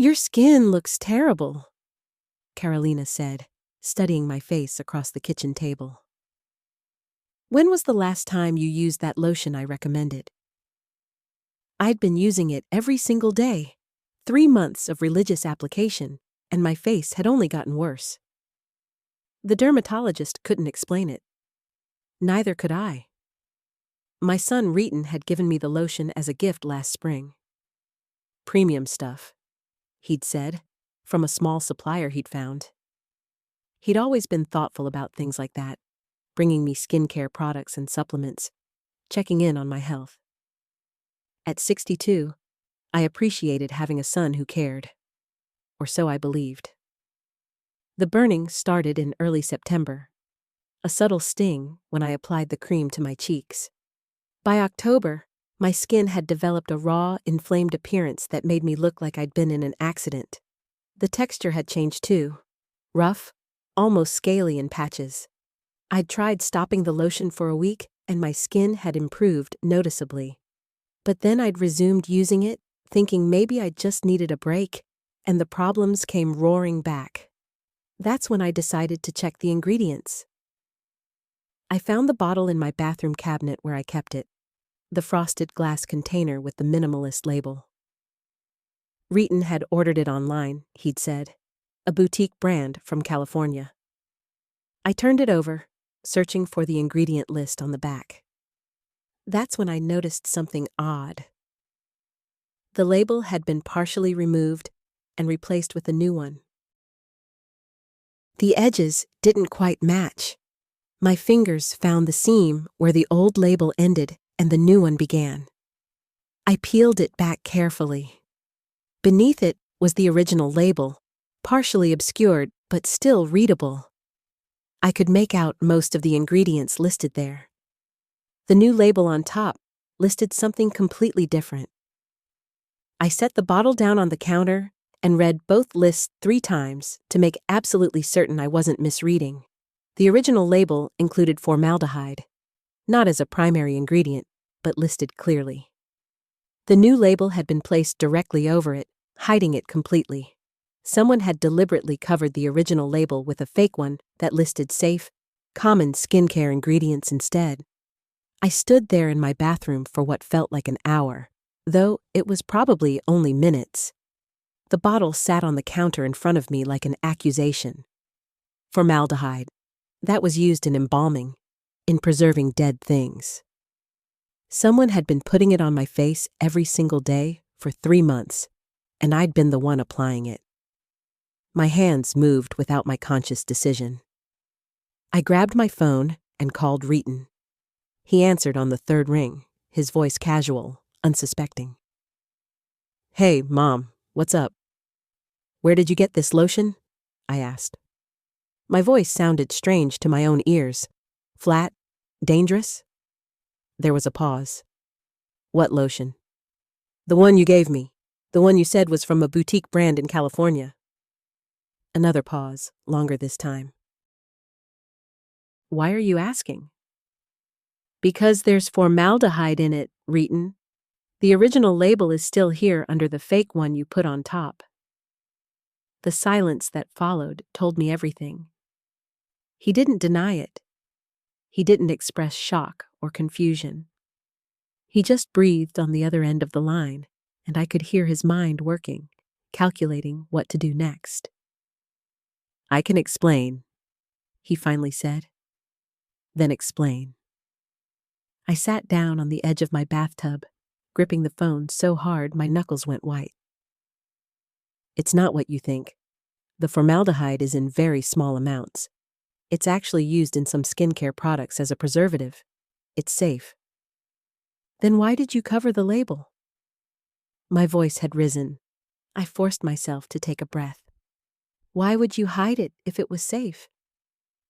Your skin looks terrible, Carolina said, studying my face across the kitchen table. When was the last time you used that lotion I recommended? I'd been using it every single day, 3 months of religious application, and my face had only gotten worse. The dermatologist couldn't explain it. Neither could I. My son Reeton had given me the lotion as a gift last spring. Premium stuff, he'd said, from a small supplier he'd found. He'd always been thoughtful about things like that, bringing me skincare products and supplements, checking in on my health. At 62, I appreciated having a son who cared. Or so I believed. The burning started in early September, a subtle sting when I applied the cream to my cheeks. By October, my skin had developed a raw, inflamed appearance that made me look like I'd been in an accident. The texture had changed too, rough, almost scaly in patches. I'd tried stopping the lotion for a week, and my skin had improved noticeably. But then I'd resumed using it, thinking maybe I just needed a break, and the problems came roaring back. That's when I decided to check the ingredients. I found the bottle in my bathroom cabinet where I kept it, the frosted glass container with the minimalist label. Reeton had ordered it online, he'd said, a boutique brand from California. I turned it over, searching for the ingredient list on the back. That's when I noticed something odd. The label had been partially removed and replaced with a new one. The edges didn't quite match. My fingers found the seam where the old label ended and the new one began. I peeled it back carefully. Beneath it was the original label, partially obscured but still readable. I could make out most of the ingredients listed there. The new label on top listed something completely different. I set the bottle down on the counter and read both lists 3 times to make absolutely certain I wasn't misreading. The original label included formaldehyde, not as a primary ingredient, but listed clearly. The new label had been placed directly over it, hiding it completely. Someone had deliberately covered the original label with a fake one that listed safe, common skincare ingredients instead. I stood there in my bathroom for what felt like an hour, though it was probably only minutes. The bottle sat on the counter in front of me like an accusation. Formaldehyde. That was used in embalming, in preserving dead things. Someone had been putting it on my face every single day for 3 months, and I'd been the one applying it. My hands moved without my conscious decision. I grabbed my phone and called Reeton. He answered on the 3rd ring, his voice casual, unsuspecting. "Hey, Mom, what's up? Where did you get this lotion?" I asked. My voice sounded strange to my own ears. Flat? Dangerous? There was a pause. "What lotion?" "The one you gave me. The one you said was from a boutique brand in California." Another pause, longer this time. "Why are you asking?" "Because there's formaldehyde in it, Reeton. The original label is still here under the fake one you put on top." The silence that followed told me everything. He didn't deny it. He didn't express shock or confusion. He just breathed on the other end of the line, and I could hear his mind working, calculating what to do next. "I can explain," he finally said. "Then explain." I sat down on the edge of my bathtub, gripping the phone so hard my knuckles went white. "It's not what you think. The formaldehyde is in very small amounts. It's actually used in some skincare products as a preservative. It's safe." "Then why did you cover the label?" My voice had risen. I forced myself to take a breath. "Why would you hide it if it was safe?"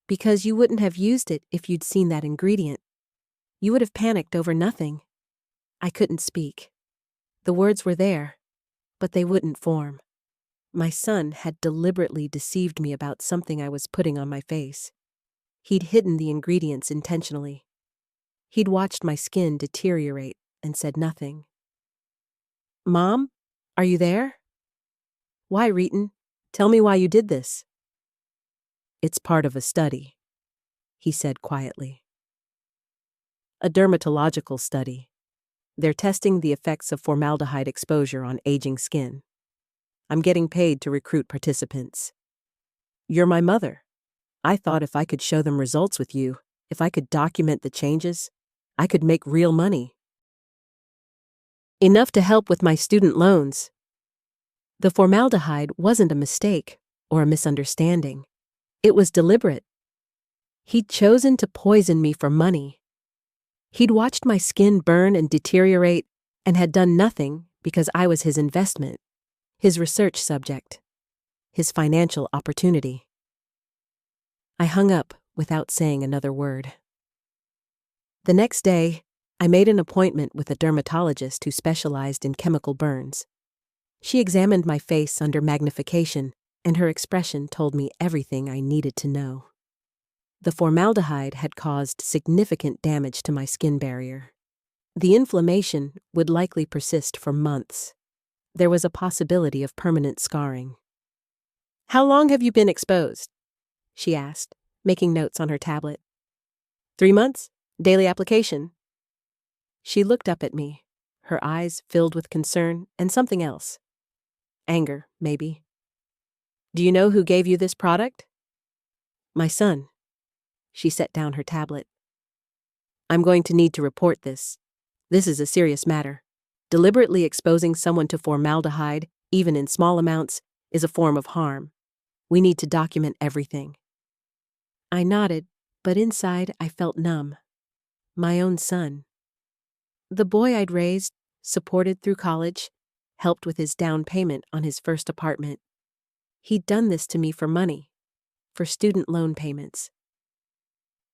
"Because you wouldn't have used it if you'd seen that ingredient. You would have panicked over nothing." I couldn't speak. The words were there, but they wouldn't form. My son had deliberately deceived me about something I was putting on my face. He'd hidden the ingredients intentionally. He'd watched my skin deteriorate and said nothing. "Mom, are you there?" Why, Reeton? Tell me why you did this. It's part of a study, he said quietly. A dermatological study. They're testing the effects of formaldehyde exposure on aging skin. I'm getting paid to recruit participants. You're my mother. I thought if I could show them results with you, if I could document the changes, I could make real money. Enough to help with my student loans. The formaldehyde wasn't a mistake or a misunderstanding. It was deliberate. He'd chosen to poison me for money. He'd watched my skin burn and deteriorate and had done nothing because I was his investment, his research subject, his financial opportunity. I hung up without saying another word. The next day, I made an appointment with a dermatologist who specialized in chemical burns. She examined my face under magnification, and her expression told me everything I needed to know. The formaldehyde had caused significant damage to my skin barrier. The inflammation would likely persist for months. There was a possibility of permanent scarring. How long have you been exposed? She asked, making notes on her tablet. 3 months? Daily application? She looked up at me, her eyes filled with concern and something else. Anger, maybe. Do you know who gave you this product? My son. She set down her tablet. I'm going to need to report this. This is a serious matter. Deliberately exposing someone to formaldehyde, even in small amounts, is a form of harm. We need to document everything. I nodded, but inside I felt numb. My own son. The boy I'd raised, supported through college, helped with his down payment on his first apartment. He'd done this to me for money, for student loan payments.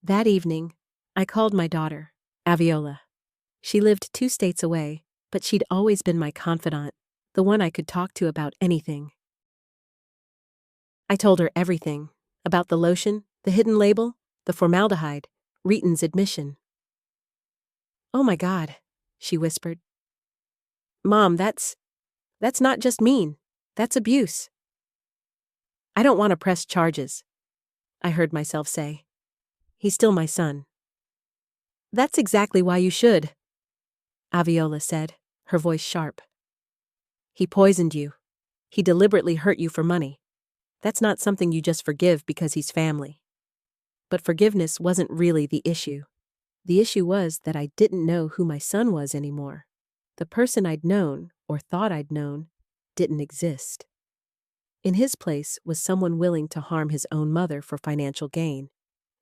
That evening, I called my daughter, Aviola. She lived 2 states away, but she'd always been my confidant, the one I could talk to about anything. I told her everything, about the lotion, the hidden label, the formaldehyde, Reeton's admission. Oh my God, she whispered. Mom, that's not just mean, that's abuse. I don't want to press charges, I heard myself say. He's still my son. That's exactly why you should, Aviola said, her voice sharp. He poisoned you. He deliberately hurt you for money. That's not something you just forgive because he's family. But forgiveness wasn't really the issue. The issue was that I didn't know who my son was anymore. The person I'd known, or thought I'd known, didn't exist. In his place was someone willing to harm his own mother for financial gain.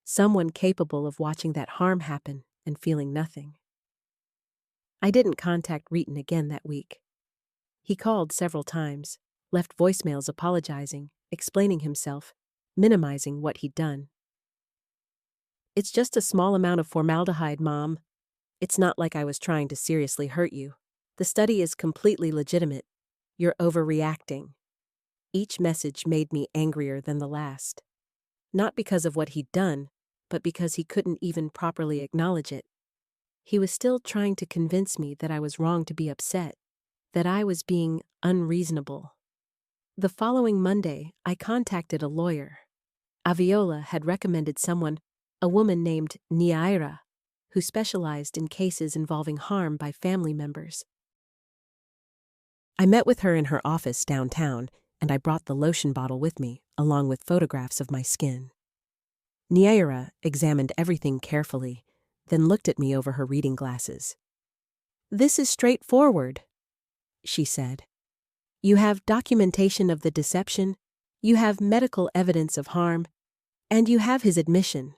Someone capable of watching that harm happen and feeling nothing. I didn't contact Reeton again that week. He called several times, left voicemails apologizing, explaining himself, minimizing what he'd done. It's just a small amount of formaldehyde, Mom. It's not like I was trying to seriously hurt you. The study is completely legitimate. You're overreacting. Each message made me angrier than the last. Not because of what he'd done, but because he couldn't even properly acknowledge it. He was still trying to convince me that I was wrong to be upset, that I was being unreasonable. The following Monday, I contacted a lawyer. Aviola had recommended someone, a woman named Niaira, who specialized in cases involving harm by family members. I met with her in her office downtown, and I brought the lotion bottle with me, along with photographs of my skin. Niaira examined everything carefully, then looked at me over her reading glasses. This is straightforward, she said. You have documentation of the deception, you have medical evidence of harm, and you have his admission.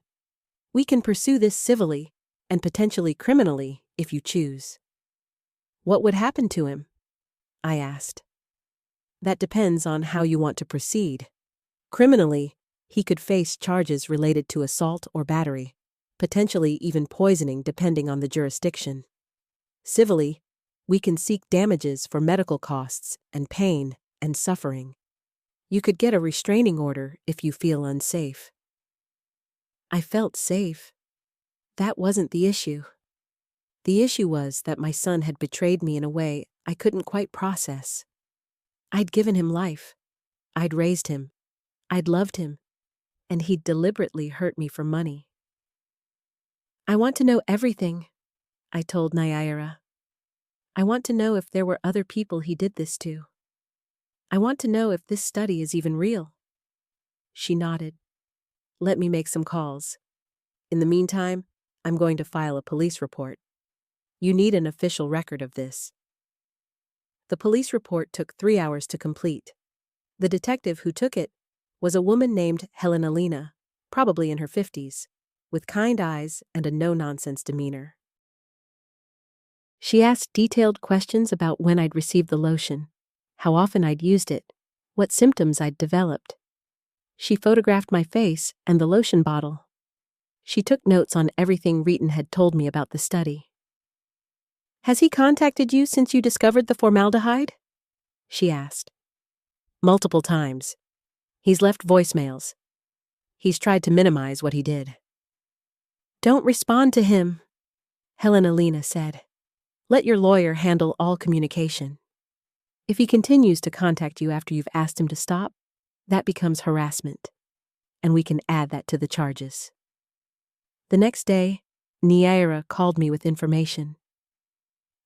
We can pursue this civilly and potentially criminally if you choose. What would happen to him? I asked. That depends on how you want to proceed. Criminally, he could face charges related to assault or battery, potentially even poisoning depending on the jurisdiction. Civilly, we can seek damages for medical costs and pain and suffering. You could get a restraining order if you feel unsafe. I felt safe. That wasn't the issue. The issue was that my son had betrayed me in a way I couldn't quite process. I'd given him life, I'd raised him, I'd loved him, and he'd deliberately hurt me for money. I want to know everything, I told Naira. I want to know if there were other people he did this to. I want to know if this study is even real. She nodded. Let me make some calls. In the meantime, I'm going to file a police report. You need an official record of this. The police report took 3 hours to complete. The detective who took it was a woman named Helena, probably in her 50s, with kind eyes and a no-nonsense demeanor. She asked detailed questions about when I'd received the lotion, how often I'd used it, what symptoms I'd developed. She photographed my face and the lotion bottle. She took notes on everything Reeton had told me about the study. Has he contacted you since you discovered the formaldehyde? She asked. Multiple times. He's left voicemails. He's tried to minimize what he did. Don't respond to him, Helena said. Let your lawyer handle all communication. If he continues to contact you after you've asked him to stop, that becomes harassment, and we can add that to the charges. The next day, Naira called me with information.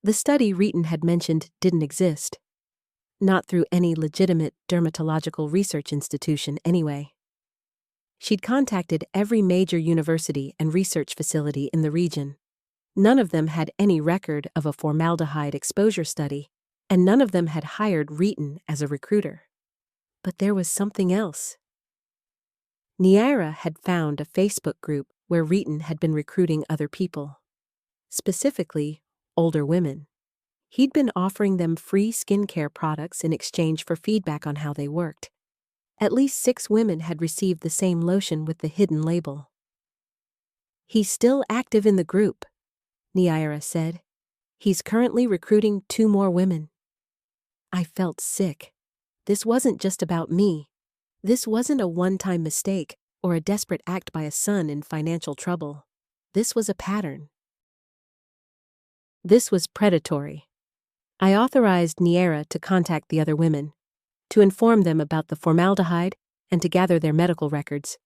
The study Reeton had mentioned didn't exist. Not through any legitimate dermatological research institution anyway. She'd contacted every major university and research facility in the region. None of them had any record of a formaldehyde exposure study, and none of them had hired Reeton as a recruiter. But there was something else. Naira had found a Facebook group where Reeton had been recruiting other people. Specifically, older women. He'd been offering them free skincare products in exchange for feedback on how they worked. At least 6 women had received the same lotion with the hidden label. He's still active in the group, Naira said. He's currently recruiting 2 more women. I felt sick. This wasn't just about me. This wasn't a one-time mistake or a desperate act by a son in financial trouble. This was a pattern. This was predatory. I authorized Naira to contact the other women, to inform them about the formaldehyde and to gather their medical records.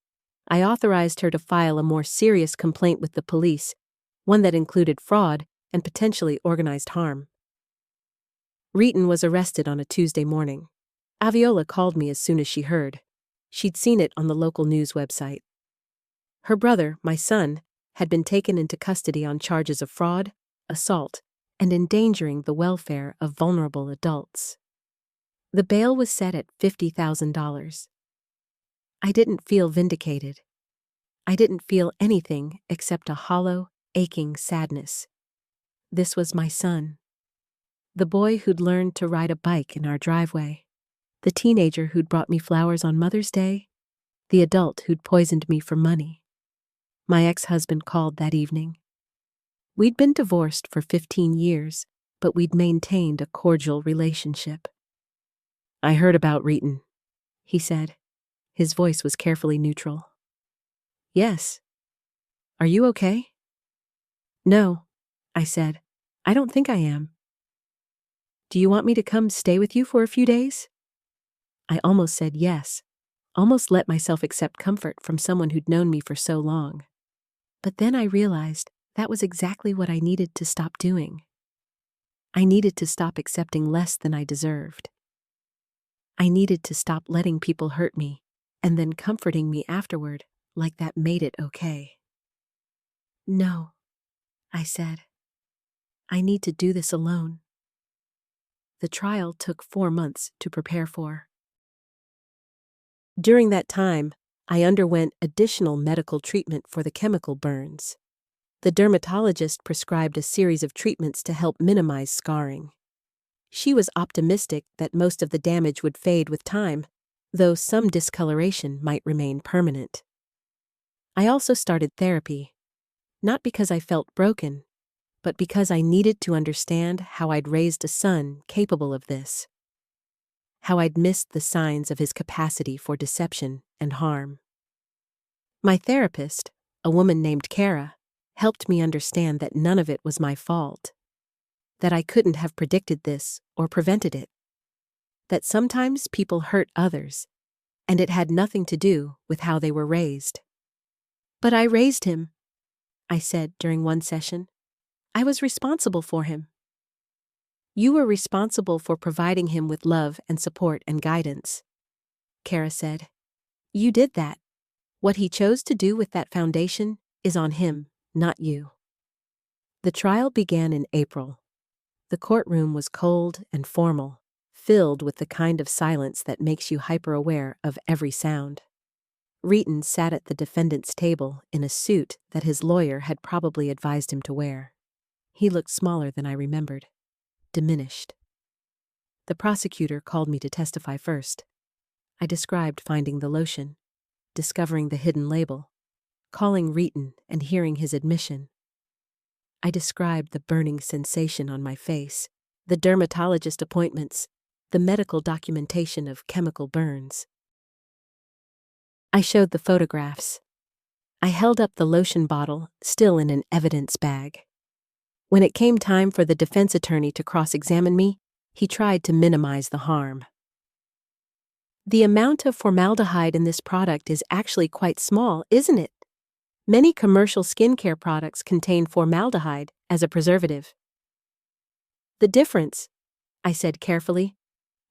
I authorized her to file a more serious complaint with the police, one that included fraud and potentially organized harm. Reeton was arrested on a Tuesday morning. Aviola called me as soon as she heard. She'd seen it on the local news website. Her brother, my son, had been taken into custody on charges of fraud, assault, and endangering the welfare of vulnerable adults. The bail was set at $50,000. I didn't feel vindicated. I didn't feel anything except a hollow, aching sadness. This was my son. The boy who'd learned to ride a bike in our driveway. The teenager who'd brought me flowers on Mother's Day. The adult who'd poisoned me for money. My ex-husband called that evening. We'd been divorced for 15 years, but we'd maintained a cordial relationship. I heard about Reeton, he said. His voice was carefully neutral. Yes. Are you okay? No, I said. I don't think I am. Do you want me to come stay with you for a few days? I almost said yes, almost let myself accept comfort from someone who'd known me for so long. But then I realized that was exactly what I needed to stop doing. I needed to stop accepting less than I deserved. I needed to stop letting people hurt me and then comforting me afterward like that made it okay. No, I said. I need to do this alone. The trial took 4 months to prepare for. During that time, I underwent additional medical treatment for the chemical burns. The dermatologist prescribed a series of treatments to help minimize scarring. She was optimistic that most of the damage would fade with time, though some discoloration might remain permanent. I also started therapy, not because I felt broken, but because I needed to understand how I'd raised a son capable of this. How I'd missed the signs of his capacity for deception and harm. My therapist, a woman named Kara, helped me understand that none of it was my fault. That I couldn't have predicted this or prevented it. That sometimes people hurt others, and it had nothing to do with how they were raised. "But I raised him," I said during one session. "I was responsible for him." "You were responsible for providing him with love and support and guidance," Kara said. "You did that. What he chose to do with that foundation is on him, not you." The trial began in April. The courtroom was cold and formal, filled with the kind of silence that makes you hyper-aware of every sound. Reeton sat at the defendant's table in a suit that his lawyer had probably advised him to wear. He looked smaller than I remembered, diminished. The prosecutor called me to testify first. I described finding the lotion, discovering the hidden label, calling Reeton and hearing his admission. I described the burning sensation on my face, the dermatologist appointments, the medical documentation of chemical burns. I showed the photographs. I held up the lotion bottle, still in an evidence bag. When it came time for the defense attorney to cross-examine me, he tried to minimize the harm. "The amount of formaldehyde in this product is actually quite small, isn't it? Many commercial skincare products contain formaldehyde as a preservative." "The difference," I said carefully,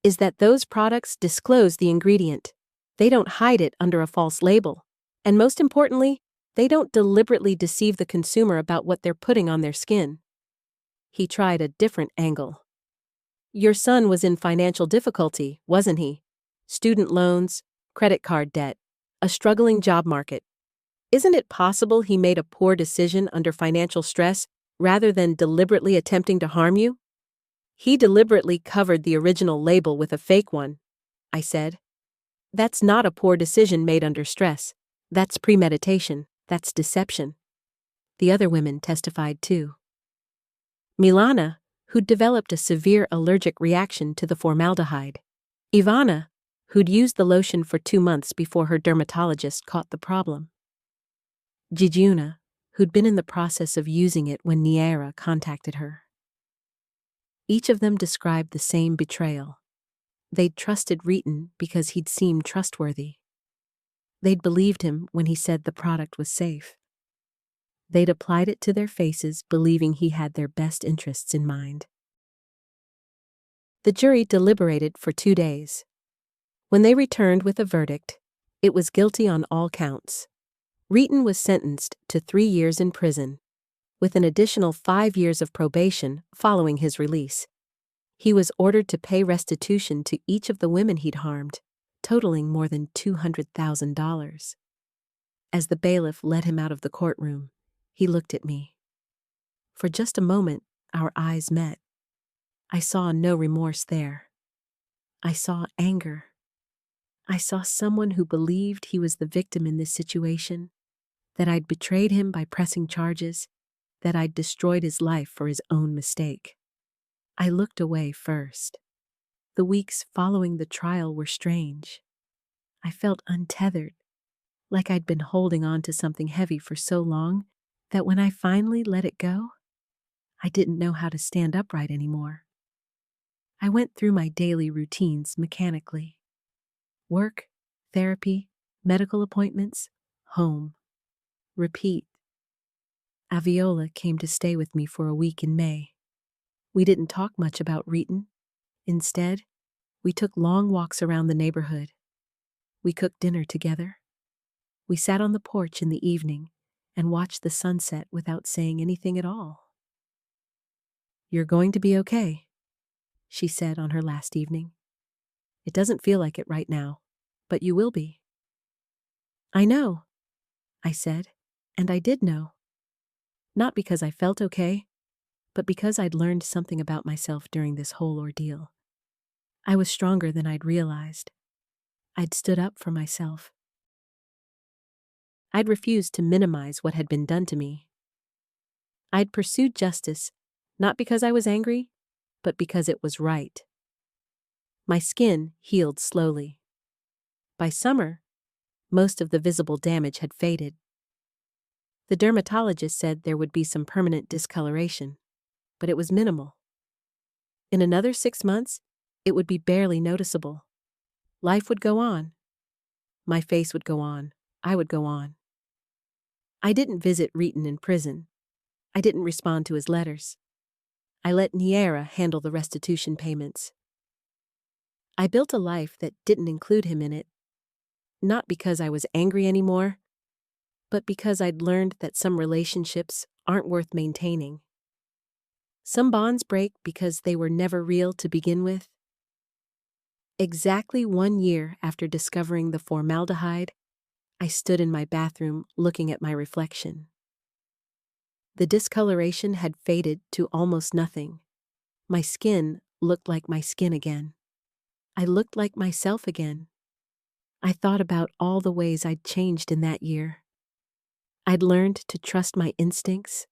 "is that those products disclose the ingredient. They don't hide it under a false label. And most importantly, they don't deliberately deceive the consumer about what they're putting on their skin." He tried a different angle. "Your son was in financial difficulty, wasn't he? Student loans, credit card debt, a struggling job market. Isn't it possible he made a poor decision under financial stress rather than deliberately attempting to harm you?" "He deliberately covered the original label with a fake one," I said. "That's not a poor decision made under stress. That's premeditation. That's deception." The other women testified too. Milana, who'd developed a severe allergic reaction to the formaldehyde. Ivana, who'd used the lotion for 2 months before her dermatologist caught the problem. Jijuna, who'd been in the process of using it when Niera contacted her. Each of them described the same betrayal. They'd trusted Reeton because he'd seemed trustworthy. They'd believed him when he said the product was safe. They'd applied it to their faces, believing he had their best interests in mind. The jury deliberated for 2 days. When they returned with a verdict, it was guilty on all counts. Reeton was sentenced to 3 years in prison, with an additional 5 years of probation following his release. He was ordered to pay restitution to each of the women he'd harmed, totaling more than $200,000. As the bailiff led him out of the courtroom, he looked at me. For just a moment, our eyes met. I saw no remorse there. I saw anger. I saw someone who believed he was the victim in this situation, that I'd betrayed him by pressing charges, that I'd destroyed his life for his own mistake. I looked away first. The weeks following the trial were strange. I felt untethered, like I'd been holding on to something heavy for so long that when I finally let it go, I didn't know how to stand upright anymore. I went through my daily routines mechanically. Work, therapy, medical appointments, home. Repeat. Aviola came to stay with me for a week in May. We didn't talk much about Reeton. Instead, we took long walks around the neighborhood. We cooked dinner together. We sat on the porch in the evening and watched the sunset without saying anything at all. "You're going to be okay," she said on her last evening. "It doesn't feel like it right now, but you will be." "I know," I said, and I did know. Not because I felt okay, but because I'd learned something about myself during this whole ordeal. I was stronger than I'd realized. I'd stood up for myself. I'd refused to minimize what had been done to me. I'd pursued justice, not because I was angry, but because it was right. My skin healed slowly. By summer, most of the visible damage had faded. The dermatologist said there would be some permanent discoloration, but it was minimal. In another 6 months, it would be barely noticeable. Life would go on. my face would go on. I would go on. I didn't visit Reeton in prison. I didn't respond to his letters. I let Niera handle the restitution payments. I built a life that didn't include him in it, not because I was angry anymore, but because I'd learned that some relationships aren't worth maintaining. Some bonds break because they were never real to begin with. Exactly 1 year after discovering the formaldehyde, I stood in my bathroom looking at my reflection. The discoloration had faded to almost nothing. My skin looked like my skin again. I looked like myself again. I thought about all the ways I'd changed in that year. I'd learned to trust my instincts.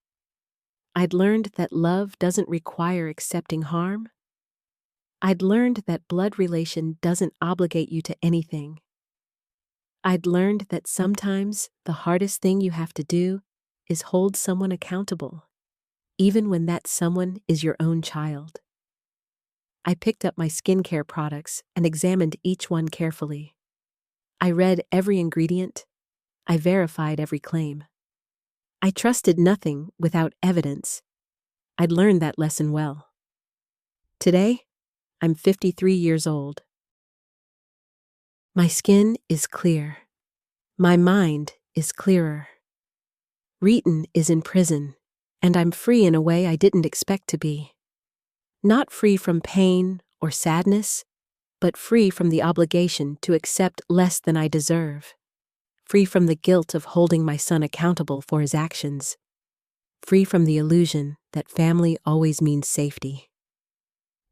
I'd learned that love doesn't require accepting harm. I'd learned that blood relation doesn't obligate you to anything. I'd learned that sometimes the hardest thing you have to do is hold someone accountable, even when that someone is your own child. I picked up my skincare products and examined each one carefully. I read every ingredient. I verified every claim. I trusted nothing without evidence. I'd learned that lesson well. Today, I'm 53 years old. My skin is clear. My mind is clearer. Reeton is in prison, and I'm free in a way I didn't expect to be. Not free from pain or sadness, but free from the obligation to accept less than I deserve. Free from the guilt of holding my son accountable for his actions. Free from the illusion that family always means safety.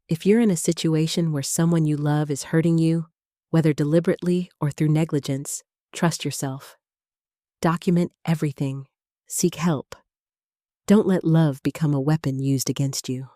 If you're in a situation where someone you love is hurting you, whether deliberately or through negligence, trust yourself. Document everything. Seek help. Don't let love become a weapon used against you.